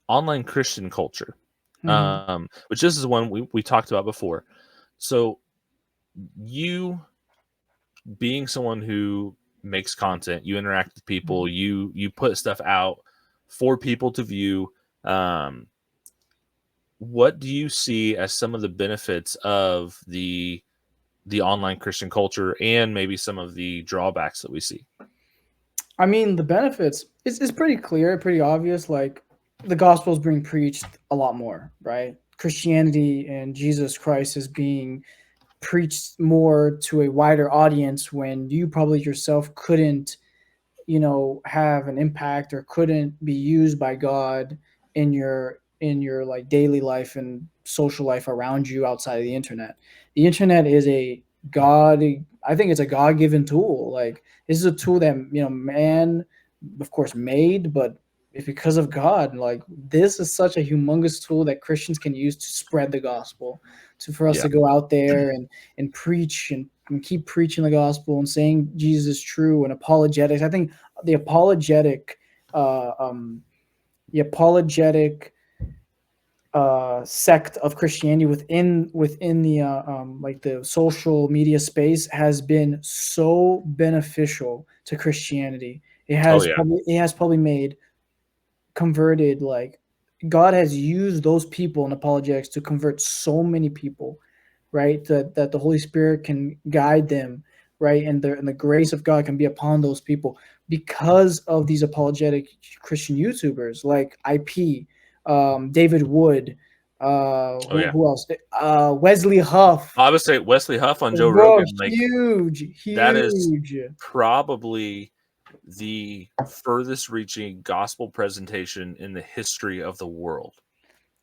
online Christian culture, Mhm. which this is one we talked about before. So you being someone who makes content, you interact with people, Mhm. you put stuff out for people to view. Um, what do you see as some of the benefits of the online Christian culture, and maybe some of the drawbacks that we see? I mean, the benefits is pretty clear, pretty obvious. Like the gospel is being preached a lot more, right? Christianity and Jesus Christ is being preached more to a wider audience when you probably yourself couldn't, have an impact or couldn't be used by God in your like daily life and social life around you outside of the internet. The internet is a God I think it's a God-given tool. Like this is a tool that, man of course made, but it's because of God. Like this is such a humongous tool that Christians can use to spread the gospel, to for us Yeah. to go out there and preach and keep preaching the gospel and saying Jesus is true and apologetics. I think the apologetic uh, um, the apologetic sect of Christianity within the like the social media space has been so beneficial to Christianity. Oh yeah. It has probably made converted like God has used those people in apologetics to convert so many people, right? That the Holy Spirit can guide them, right? And the grace of God can be upon those people because of these apologetic Christian YouTubers like IP, David Wood, Oh yeah. who else? Wesley Huff, I would say Wesley Huff on Joe bro, Rogan, like huge, that is huge. probably the furthest reaching gospel presentation in the history of the world.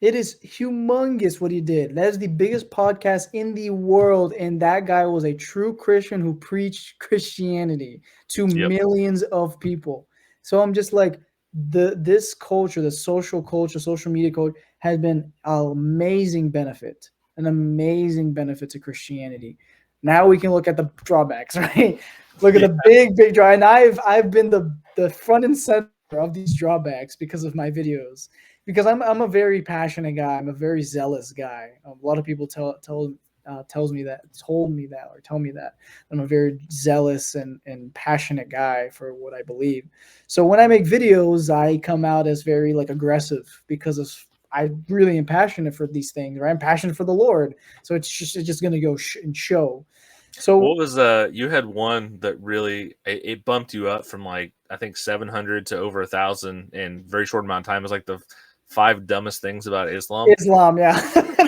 It is humongous what he did. That is the biggest podcast in the world, and that guy was a true Christian who preached Christianity to Yep. millions of people. So I'm just like this culture, the social culture, social media culture has been an amazing benefit to Christianity. Now we can look at the drawbacks, right? Look at Yeah. the big draw, and I've been the front and center of these drawbacks because of my videos, because I'm a very passionate guy. I'm a very zealous guy. A lot of people tell me that I'm a very zealous and passionate guy for what I believe. So when I make videos, I come out as very like aggressive because of I really am passionate for these things. Right? I'm passionate for the Lord, so it's just gonna go and show. So What was you had one that really it bumped you up from like I think 700 to over 1,000 in a very short amount of time. It was like the five dumbest things about Islam. Islam, yeah.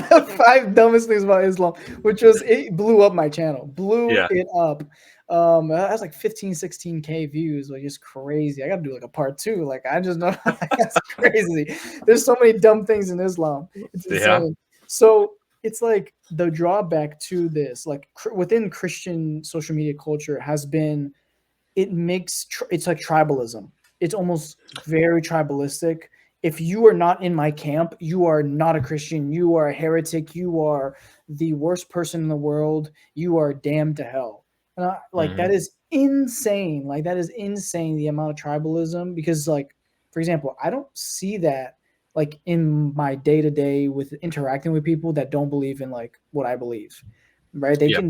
The five dumbest things about Islam, which was it blew up my channel, blew Yeah. it up. That was like 15, 16K views, like just crazy. I gotta do like a part two. Like I just know that's crazy. There's so many dumb things in Islam. It's Yeah. insane. So it's like the drawback to this, like within Christian social media culture, has been it's like tribalism. It's almost very tribalistic. If you are not in my camp, you are not a Christian. You are a heretic. You are the worst person in the world. You are damned to hell. Like Hmm. that is insane. Like that is insane. The amount of tribalism, because like, for example, I don't see that like in my day to day with interacting with people that don't believe in like what I believe. Right? Yeah.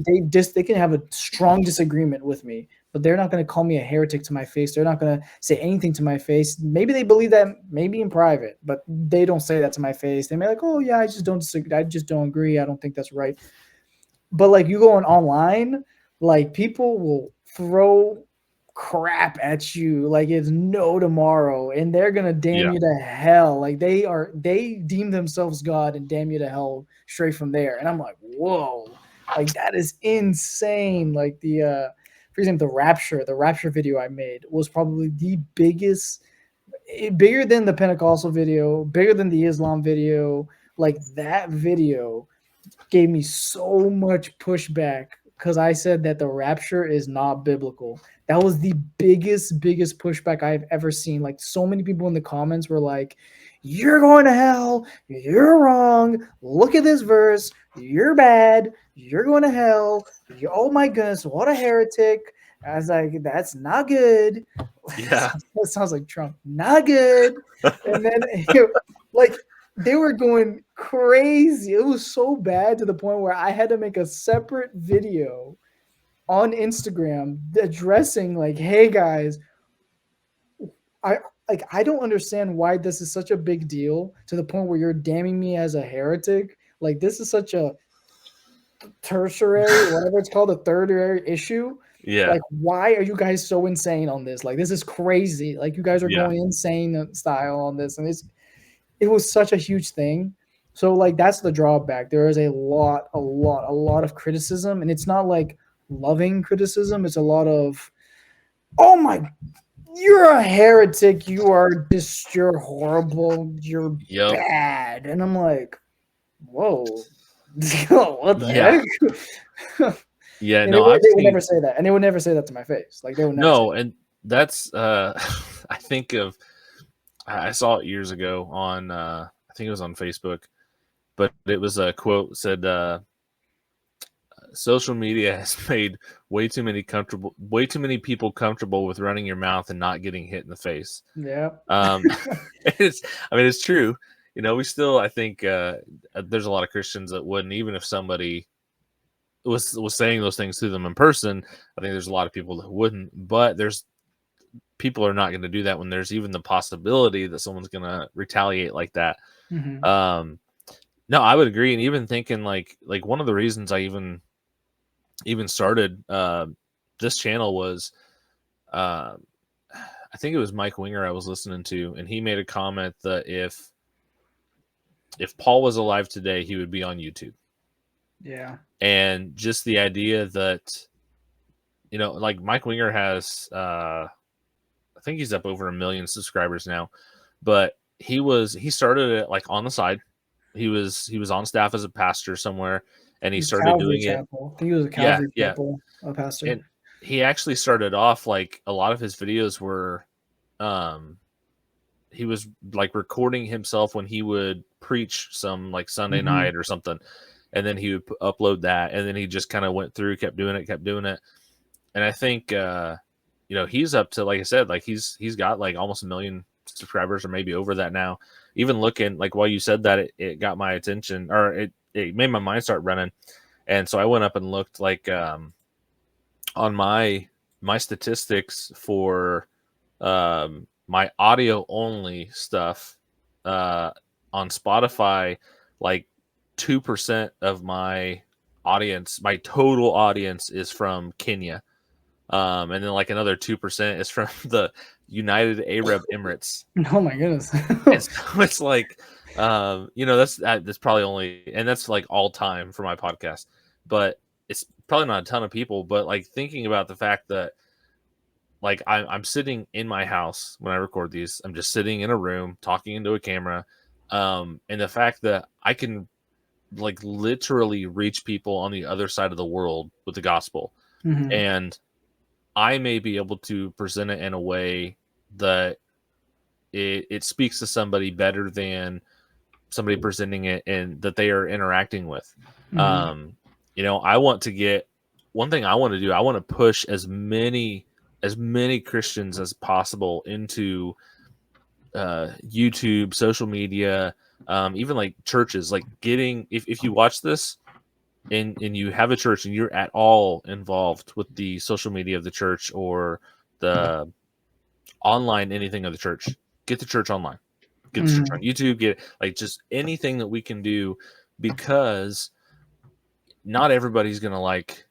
They can have a strong disagreement with me, but they're not going to call me a heretic to my face. They're not going to say anything to my face. Maybe they believe that, maybe in private, but they don't say that to my face. They may like, oh yeah, I just don't disagree. I just don't agree. I don't think that's right. But like you go on online, like people will throw crap at you like it's no tomorrow, and they're gonna damn Yeah. you to hell. Like they deem themselves God and damn you to hell straight from there. And I'm like, whoa, like that is insane. Like for example, the rapture video I made was probably the biggest, bigger than the Pentecostal video, bigger than the Islam video. Like that video gave me so much pushback because I said that the rapture is not biblical. That was the biggest pushback I've ever seen. Like so many people in the comments were like, "You're going to hell. You're wrong. Look at this verse. You're bad. You're going to hell. Oh my goodness, what a heretic." I was like, "That's not good." Yeah. That sounds like Trump. Not good. And then Like they were going crazy. It was so bad to the point where I had to make a separate video on Instagram addressing like, hey guys, I I don't understand why this is such a big deal to the point where you're damning me as a heretic. Like this is such a tertiary, whatever it's called, a tertiary issue. Yeah. Like, why are you guys so insane on this? Like, this is crazy. Like, you guys are Yeah. going insane style on this, and it was such a huge thing. So, like, that's the drawback. There is a lot of criticism, and it's not like loving criticism. It's a lot of, oh my, you're a heretic. You're horrible. You're Yep. bad. And I'm like, whoa, what the Yeah. heck? Yeah. And No, I've they would seen never say that, and they would never say that to my face. Like they would never say no, and that's I think of I saw it years ago on I think it was on Facebook, but it was a quote said social media has made way too many people comfortable with running your mouth and not getting hit in the face. that. Um, it's, I mean, it's true. You know, we still, I think, there's a lot of Christians that wouldn't, even if somebody was saying those things to them in person. I think there's a lot of people that wouldn't, but there's people are not going to do that when there's even the possibility that someone's going to retaliate like that. Yeah. Hmm. No, I would agree, and even thinking like one of the reasons I even started this channel was uh, I think it was Mike Winger I was listening to, and he made a comment that if Paul was alive today, he would be on YouTube. Yeah. And just the idea that, you know, like Mike Winger has I think he's up over 1 million subscribers now, but he started it like on the side. He was on staff as a pastor somewhere, and he started Calvary doing it. Chapel. I think it was a Yeah, Calvary yeah. Chapel, a pastor. And he actually started off like a lot of his videos were he was like recording himself when he would preach some like Sunday night or something, and then he would upload that, and then he just kind of went through, kept doing it. And I think you know, he's up to, like I said, like he's got like almost 1 million subscribers or maybe over that now. Even looking like while you said that, it got my attention, or it made my mind start running. And so I went up and looked like on my statistics for my audio only stuff on Spotify, like 2% of my audience, my total audience, is from Kenya. And then like another 2% is from the United Arab Emirates. Oh my goodness. And so it's like, you know, that's probably only, and that's like all time for my podcast, but it's probably not a ton of people. But like thinking about the fact that like I'm sitting in my house when I record these, I'm just sitting in a room talking into a camera, and the fact that I can like literally reach people on the other side of the world with the gospel, Mhm. and I may be able to present it in a way that it speaks to somebody better than somebody presenting it and that they are interacting with. Mhm. You know, I want to get one thing I want to do. I want to push as many Christians as possible into YouTube, social media, even like churches. Like getting, if you watch this and you have a church and you're at all involved with the social media of the church or the online anything of the church, get the church online, get the church on YouTube, get like just anything that we can do, because not everybody's gonna like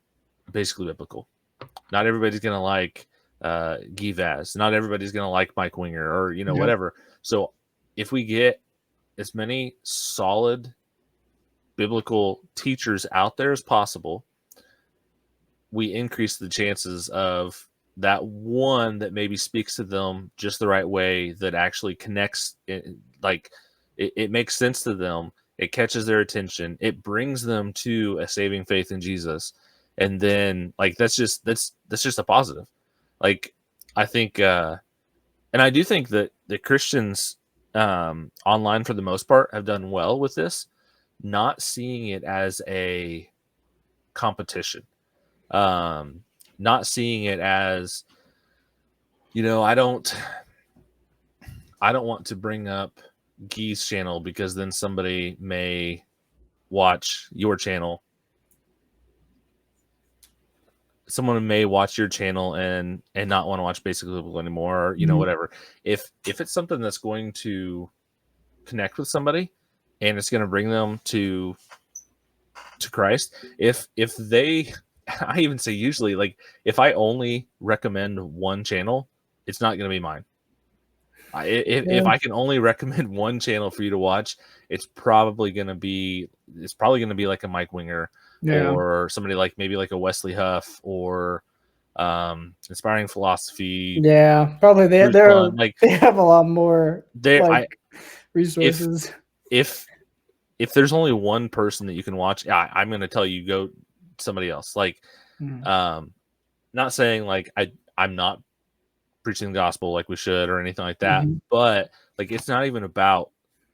basically biblical. Not everybody's gonna like Guy Vaz. Not everybody's gonna like Mike Winger or you know Yeah. whatever. So if we get as many solid biblical teachers out there as possible, we increase the chances of that one that maybe speaks to them just the right way, that actually connects it, like it makes sense to them, it catches their attention, it brings them to a saving faith in Jesus. And then like that's just a positive. Like I think and I do think that the Christians online for the most part have done well with this, not seeing it as a competition, not seeing it as, you know, I don't want to bring up Guy's channel because then somebody may watch your channel. Someone may watch your channel and not want to watch Basic Biblical anymore, or, you know, whatever. If it's something that's going to connect with somebody and it's going to bring them to Christ, if they, I even say usually, like, if I only recommend one channel, it's not going to be mine. If I can only recommend one channel for you to watch, it's probably going to be like a Mike Winger, or somebody like maybe like a Wesley Huff, or Inspiring Philosophy. Yeah, probably they have a lot more resources. If there's only one person that you can watch, I'm going to tell you, go somebody else. Like, not saying like I'm not preaching the gospel like we should or anything like that, but like, it's not even about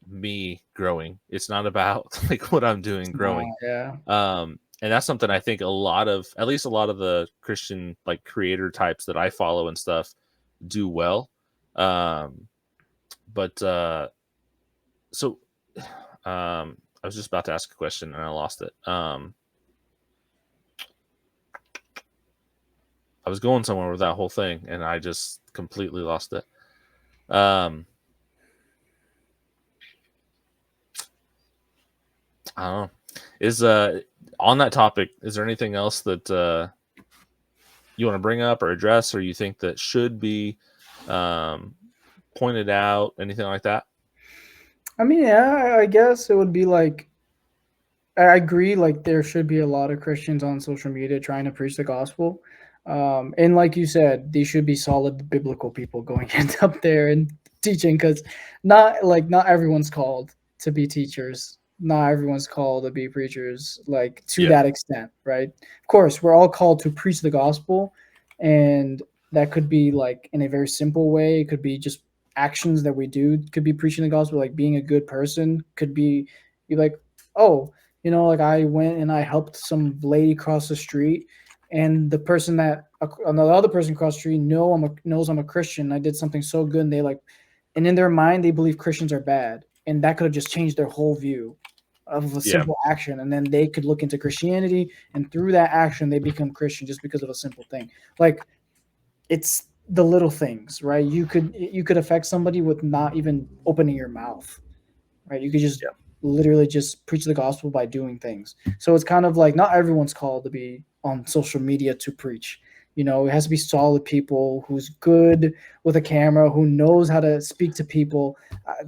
me growing. It's not about like what I'm doing growing. And that's something I think at least a lot of the Christian like creator types that I follow and stuff do well. I was just about to ask a question and I lost it. I was going somewhere with that whole thing and I just completely lost it. I don't know. On that topic, is there anything else that you want to bring up or address, or you think that should be pointed out, anything like that? I mean, yeah, I guess it would be like, I agree, like there should be a lot of Christians on social media trying to preach the gospel. And like you said, these should be solid biblical people going up there and teaching, because not everyone's called to be teachers. Not everyone's called to be preachers, like to that extent, right? Of course, we're all called to preach the gospel, and that could be like in a very simple way. It could be just actions that we do. It could be preaching the gospel, like being a good person. Could be you like, oh, you know, like I went and I helped some lady cross the street, and the person that another other person across the street knows I'm a Christian. I did something so good, and and in their mind they believe Christians are bad, and that could have just changed their whole view of a simple action, and then they could look into Christianity, and through that action they become Christian just because of a simple thing. Like, it's the little things, right? You could affect somebody with not even opening your mouth, right? You could just literally just preach the gospel by doing things. So it's kind of like not everyone's called to be on social media to preach. You know, it has to be solid people who's good with a camera, who knows how to speak to people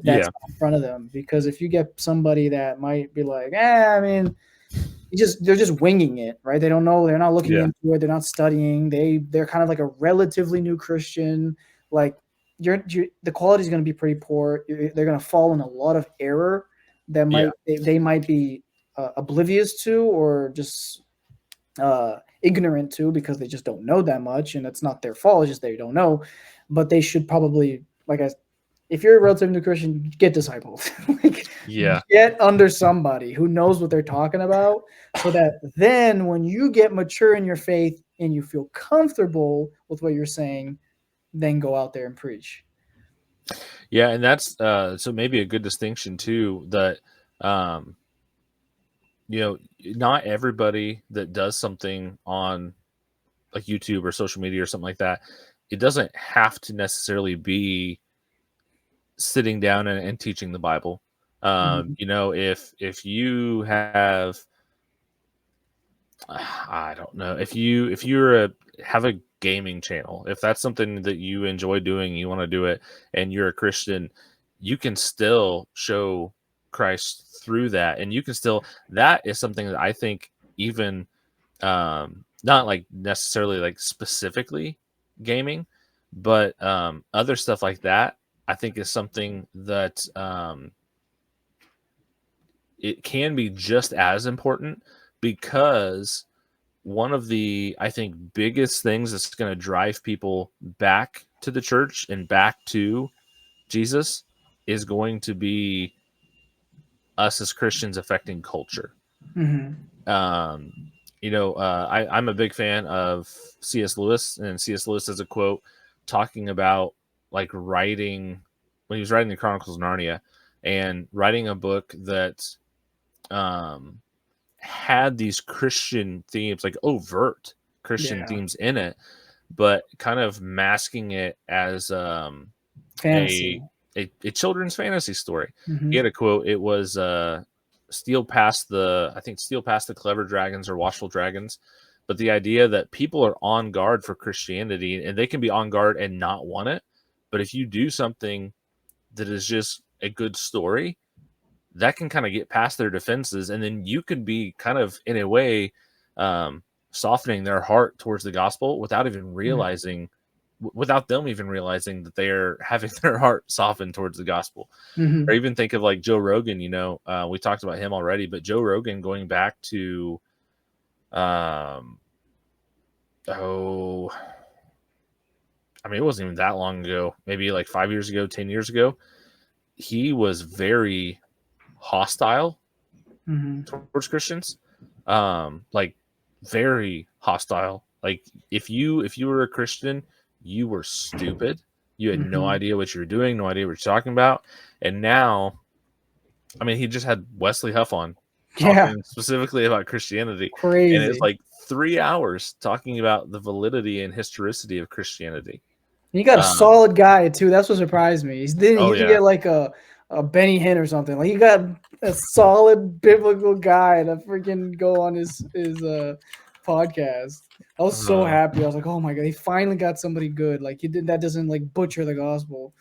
that's in front of them. Because if you get somebody that might be like, I mean, they're just winging it, right? They don't know. They're not looking into it. They're not studying. They're kind of like a relatively new Christian. Like, the quality is going to be pretty poor. They're going to fall in a lot of error that they might be oblivious to, or just ignorant to, because they just don't know that much, and it's not their fault. It's just they don't know. But they should probably, if you're a relatively new Christian, get discipled. Get under somebody who knows what they're talking about, so that then when you get mature in your faith and you feel comfortable with what you're saying, then go out there and preach. Yeah, and that's so maybe a good distinction too, that you know, not everybody that does something on like YouTube or social media or something like that, it doesn't have to necessarily be sitting down and teaching the Bible. You know, if you have, I don't know, if you're have a gaming channel, if that's something that you enjoy doing, you want to do it, and you're a Christian, you can still show Christ through that, and you can still, that is something that I think, even not like necessarily like specifically gaming, but other stuff like that, I think is something that it can be just as important, because one of the, I think, biggest things that's going to drive people back to the church and back to Jesus is going to be us as Christians affecting culture. You know, I'm a big fan of C.S. Lewis, and C.S. Lewis has a quote talking about like writing, when he was writing the Chronicles of Narnia, and writing a book that had these Christian themes, like overt Christian themes in it, but kind of masking it as Fantasy. a children's fantasy story. Mhm. He had a quote. It was steal past the clever dragons or watchful dragons. But the idea that people are on guard for Christianity, and they can be on guard and not want it. But if you do something that is just a good story, that can kind of get past their defenses, and then you can be kind of, in a way, softening their heart towards the gospel without even realizing, without them even realizing that they're having their heart softened towards the gospel. Mhm. Or even think of like Joe Rogan. We talked about him already, but Joe Rogan, going back to it wasn't even that long ago, maybe like 5 years ago, 10 years ago, he was very hostile towards Christians, like very hostile. Like if you were a Christian, you were stupid. You had no idea what you were doing, no idea what you're talking about. And now, I mean, he just had Wesley Huff on talking specifically about Christianity. Crazy. And it's like 3 hours talking about the validity and historicity of Christianity. He got a solid guy too. That's what surprised me. He didn't get like a Benny Hinn or something. Like, he got a solid biblical guy to freaking go on his podcast. I was so happy. I was like, oh my god, he finally got somebody good. Like, that doesn't like butcher the gospel.